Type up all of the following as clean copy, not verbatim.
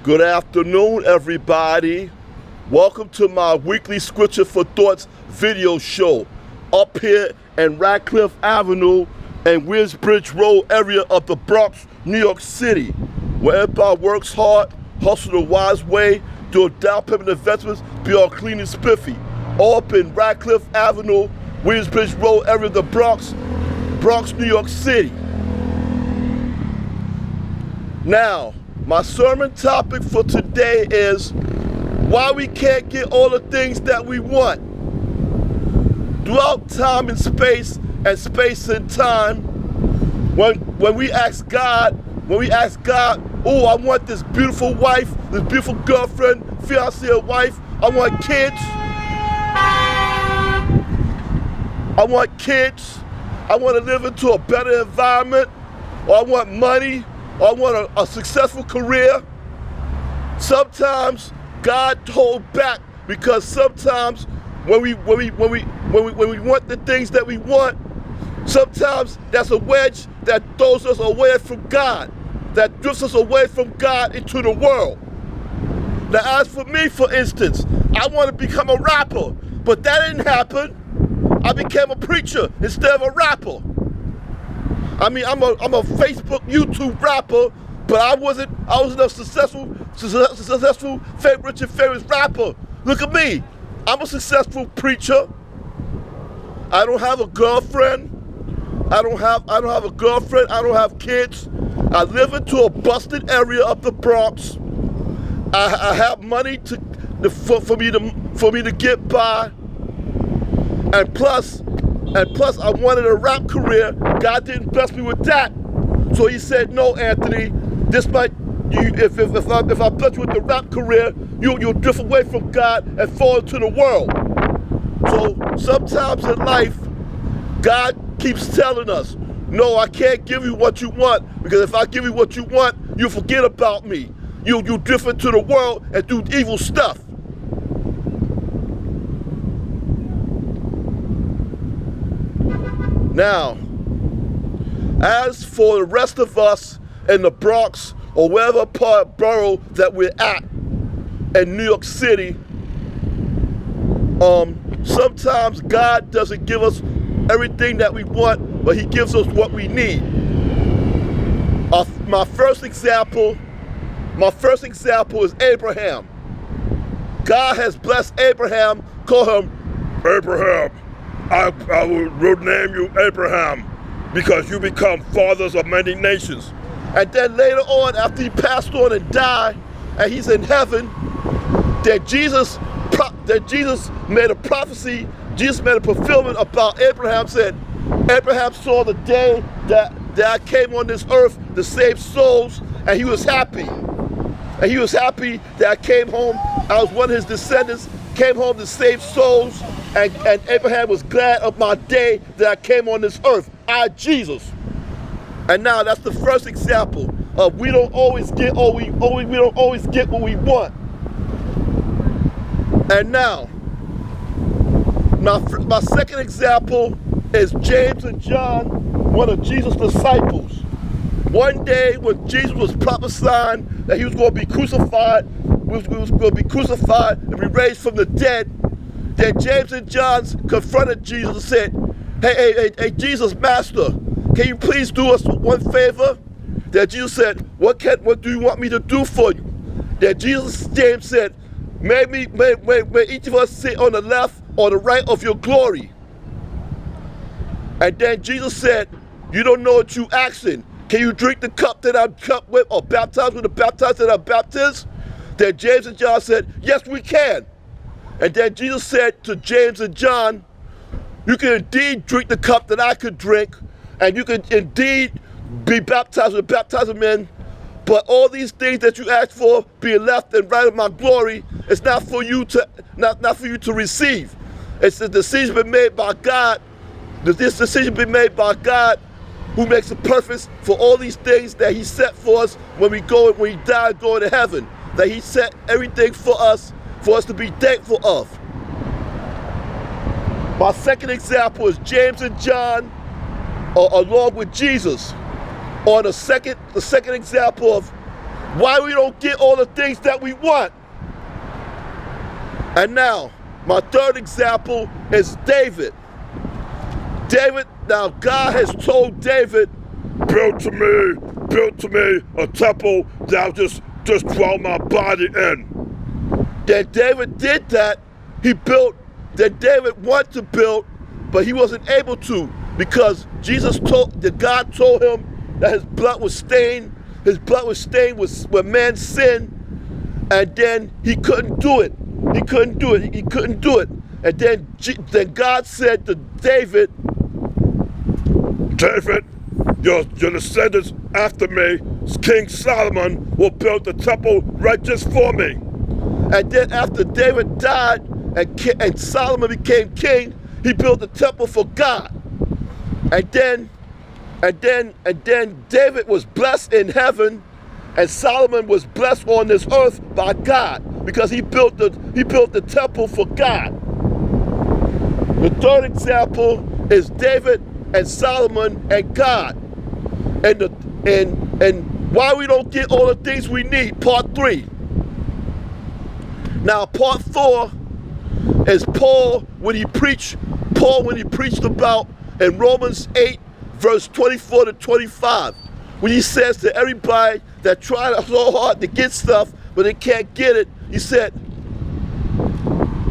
Good afternoon, everybody. Welcome to my weekly Scripture for Thoughts video show up here in Radcliff Avenue and Williamsbrige Road area of the Bronx, New York City, where everybody works hard, hustle the wise way, do down payment investments, be all clean and spiffy. All up in Radcliff Avenue, Williamsbrige Road area of the Bronx, New York City. Now, my sermon topic for today is why we can't get all the things that we want. Throughout time and space and time, when we ask God, oh, I want this beautiful wife, this beautiful girlfriend, fiancé or wife, I want kids, I want to live into a better environment, or I want money, or I want a successful career. Sometimes God hold back because sometimes when we want the things that we want, sometimes that's a wedge that throws us away from God, that drifts us away from God into the world. Now, as for me, for instance, I want to become a rapper, but that didn't happen. I became a preacher instead of a rapper. I mean, I'm a Facebook, YouTube rapper, but I wasn't a successful rich and famous rapper. Look at me. I'm a successful preacher. I don't have a girlfriend. I don't have kids. I live into a busted area of the Bronx. I have money for me to get by. And plus, I wanted a rap career. God didn't bless me with that. So he said, no, Anthony, if I bless you with the rap career, you'll drift away from God and fall into the world. So sometimes in life, God keeps telling us, no, I can't give you what you want, because if I give you what you want, you'll forget about me. You'll drift into the world and do evil stuff. Now, as for the rest of us in the Bronx or wherever part borough that we're at in New York City, sometimes God doesn't give us everything that we want, but he gives us what we need. My first example is Abraham. God has blessed Abraham, call him Abraham. I will name you Abraham because you become fathers of many nations. And then later on, after he passed on and died, and he's in heaven, that Jesus made a prophecy, Jesus made a fulfillment about Abraham, said, Abraham saw the day that I came on this earth to save souls, and he was happy. And he was happy that I came home, I was one of his descendants, came home to save souls, and Abraham was glad of my day that I came on this earth. Jesus. And now that's the first example of we don't always get what we want. And now my second example is James and John, one of Jesus' disciples. One day when Jesus was prophesying that he was going to be crucified, and be raised from the dead, then James and John confronted Jesus and said, hey, Jesus, Master, can you please do us one favor? That Jesus said, what do you want me to do for you? That James said, may each of us sit on the left or the right of your glory. And then Jesus said, you don't know what you asking. Can you drink the cup that I'm cup with, or baptize with the baptize that I'm baptized? Then James and John said, yes, we can. And then Jesus said to James and John, you can indeed drink the cup that I could drink, and you can indeed be baptized with baptism in, but all these things that you asked for, being left and right of my glory, it's not for you to receive. It's the decision been made by God. This decision been made by God, who makes the purpose for all these things that he set for us when we die and go to heaven. That he set everything for us to be thankful of. My second example is James and John, along with Jesus. On the second example of why we don't get all the things that we want. And now, my third example is David. Now God has told David, build to me a temple that I'll just dwell my body in. Then David did that. He built that David wanted to build, but he wasn't able to because God told him that his blood was stained. His blood was stained when man sinned, and then he couldn't do it. He couldn't do it. And then God said to David, your descendants after me, King Solomon, will build the temple right just for me. And then after David died and Solomon became king, he built the temple for God. And then David was blessed in heaven, and Solomon was blessed on this earth by God because he built the temple for God. The third example is David and Solomon and God, and why we don't get all the things we need. Part 3. Now, part 4 is Paul when he preached about in Romans 8, verse 24 to 25, when he says to everybody that tried so hard to get stuff but they can't get it, he said,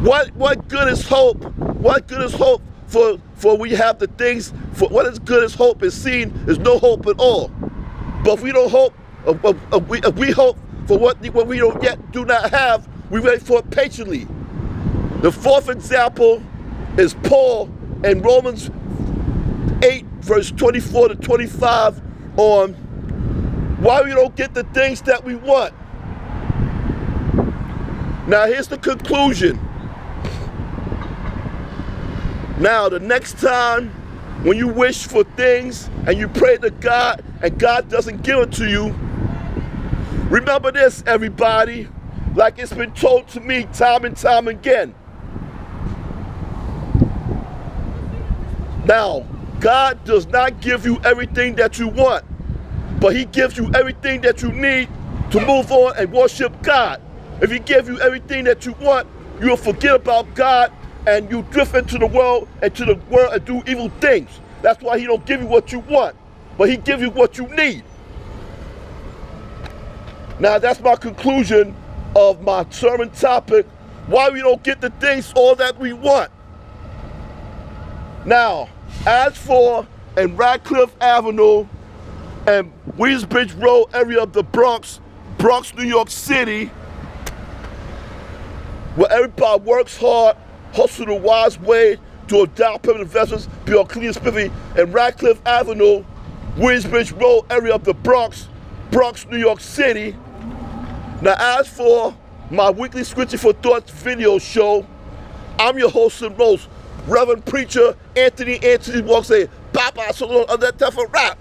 what good is hope? What good is hope for we have the things, for what is good as hope is seen is no hope at all. But if we don't hope, if we hope for what we don't yet do not have, we wait for it patiently. The fourth example is Paul in Romans 8, verse 24 to 25 on why we don't get the things that we want. Now here's the conclusion. Now the next time when you wish for things and you pray to God and God doesn't give it to you, remember this, everybody, like it's been told to me time and time again. Now, God does not give you everything that you want, but he gives you everything that you need to move on and worship God. If he gives you everything that you want, you'll forget about God and you drift into the world and do evil things. That's why he don't give you what you want, but he gives you what you need. Now that's my conclusion of my sermon topic, why we don't get the things all that we want. Now, as for in Radcliff Avenue and Williamsbrige Road area of the Bronx, New York City, where everybody works hard, hustle the wise way to adopt permanent investments, be on clean spiffy, and Radcliff Avenue, Williamsbrige Road area of the Bronx, New York City. Now, as for my weekly Scripture for Thoughts video show, I'm your host and host, Reverend-Preacher Anthony Walks, say, Papa, so on that tough a rap.